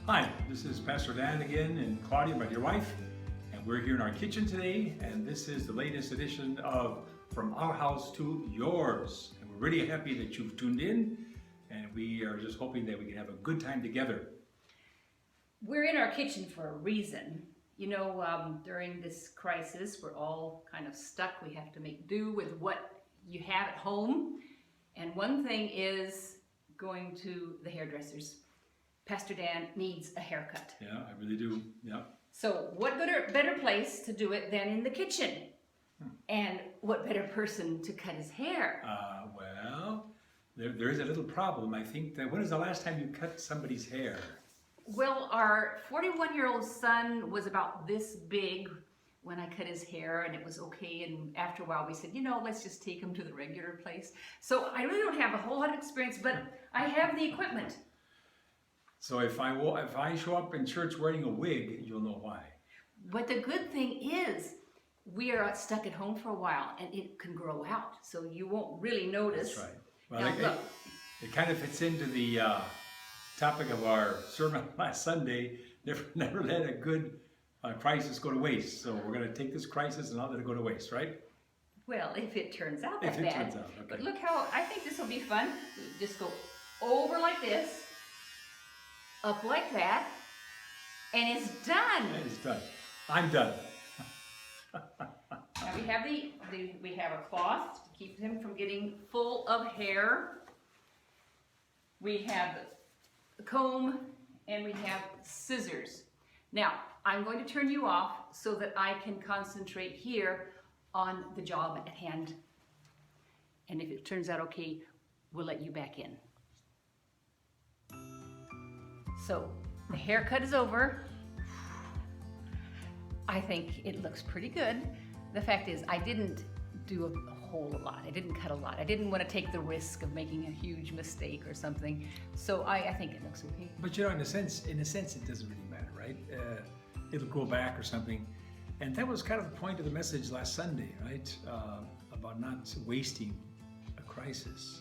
Hi, this is Pastor Dan again and Claudia, my dear wife, and we're here in our kitchen today, and this is the latest edition of From Our House to Yours. And we're really happy that you've tuned in, and we are just hoping that we can have a good time together. We're in our kitchen for a reason. You know, during this crisis, we're all kind of stuck. We have to make do with what you have at home. And one thing is going to the hairdressers. Pastor Dan needs a haircut. Yeah, I really do. Yeah. So what better place to do it than in the kitchen? And what better person to cut his hair? Well, there is a little problem. I think that, when is the last time you cut somebody's hair? Well, our 41-year-old son was about this big when I cut his hair, and it was okay. And after a while, we said, you know, let's just take him to the regular place. So I really don't have a whole lot of experience, but I have the equipment. So if I show up in church wearing a wig, you'll know why. But the good thing is, we are stuck at home for a while, and it can grow out, so you won't really notice. That's right. Well, Now, it kind of fits into the topic of our sermon last Sunday. Never let a good crisis go to waste. So we're going to take this crisis and not let it go to waste, right? Well, if it turns out If that it bad. turns out, okay. But look how, I think this will be fun. Just go over like this, up like that, and it's done. It is done. I'm done. Now we have we have a cloth to keep him from getting full of hair. We have the comb, and we have scissors. Now, I'm going to turn you off so that I can concentrate here on the job at hand. And if it turns out okay, we'll let you back in. So, the haircut is over. I think it looks pretty good. The fact is, I didn't do a whole lot. I didn't cut a lot. I didn't want to take the risk of making a huge mistake or something. So I think it looks okay. But you know, in a sense, it doesn't really matter, right? It'll grow back or something. And that was kind of the point of the message last Sunday, right? About not wasting a crisis.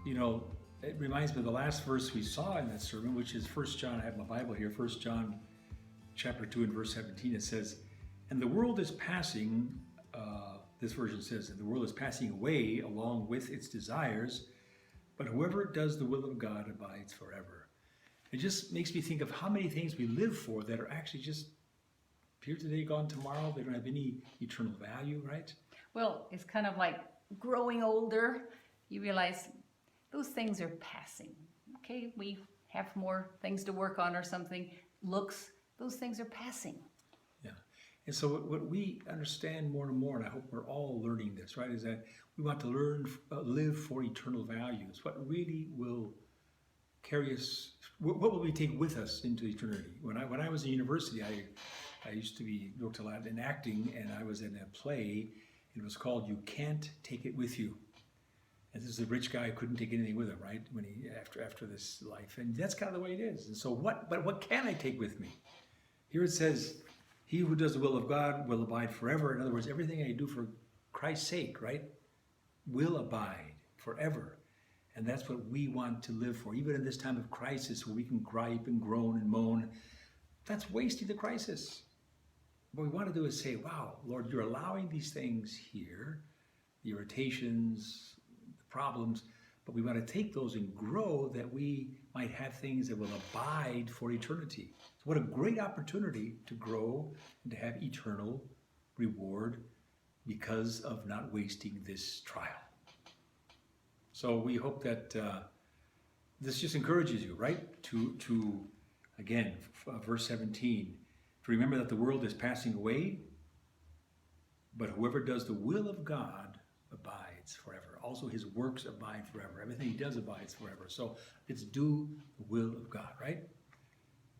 You know, it reminds me of the last verse we saw in that sermon, which is 1 John. I have my Bible here, 1 John chapter 2 and verse 17. It says, and the world is passing, this version says, and the world is passing away along with its desires, but whoever does the will of God abides forever. It just makes me think of how many things we live for that are actually just here today, gone tomorrow. They don't have any eternal value, right? Well, it's kind of like growing older. You realize those things are passing. Okay, we have more things to work on or something. Looks, those things are passing. Yeah. And so what we understand more and more, and I hope we're all learning this, right, is that we want to live for eternal values. What really will carry us, what will we take with us into eternity? When I was in university, I used to worked a lot in acting, and I was in a play. It was called You Can't Take It With You. And this is a rich guy who couldn't take anything with him, right? When he after this life. And that's kind of the way it is. And so what can I take with me? Here it says, he who does the will of God will abide forever. In other words, everything I do for Christ's sake, right, will abide forever. And that's what we want to live for. Even in this time of crisis where we can gripe and groan and moan, that's wasting the crisis. What we want to do is say, wow, Lord, you're allowing these things here, the irritations, the problems, but we want to take those and grow that we might have things that will abide for eternity. So what a great opportunity to grow and to have eternal reward because of not wasting this trial. So we hope that this just encourages you, right? To again, verse 17, to remember that the world is passing away, but whoever does the will of God abides forever. Also his works abide forever. Everything he does abides forever. So let's do the will of God, right?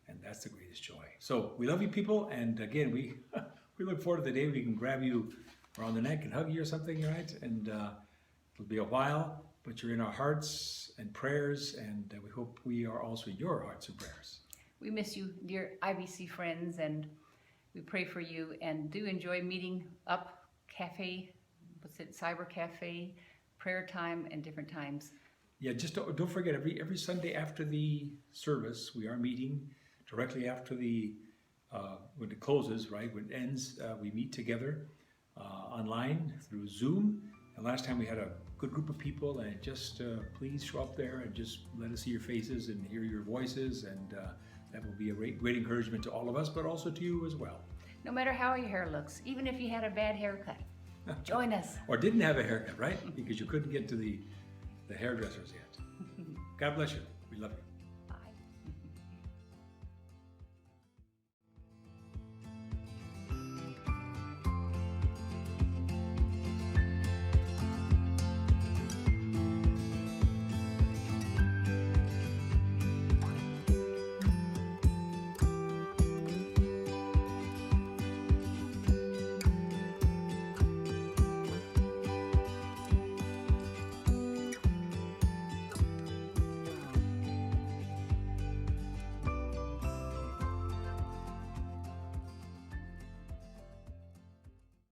And that's the greatest joy. So we love you people, and again, we look forward to the day we can grab you around the neck and hug you or something, right? And it'll be a while, but you're in our hearts and prayers, and we hope we are also in your hearts and prayers. We miss you, dear IBC friends, and we pray for you, and do enjoy meeting up, cafe, Cyber Cafe, prayer time, and different times. Yeah, just don't forget, every Sunday after the service, we are meeting directly after when it closes, right, when it ends, we meet together online through Zoom. And last time we had a good group of people, and just please show up there and just let us see your faces and hear your voices, and that will be a great encouragement to all of us, but also to you as well. No matter how your hair looks, even if you had a bad haircut, join us. Or didn't have a haircut, right? Because you couldn't get to the hairdressers yet. God bless you. We love you.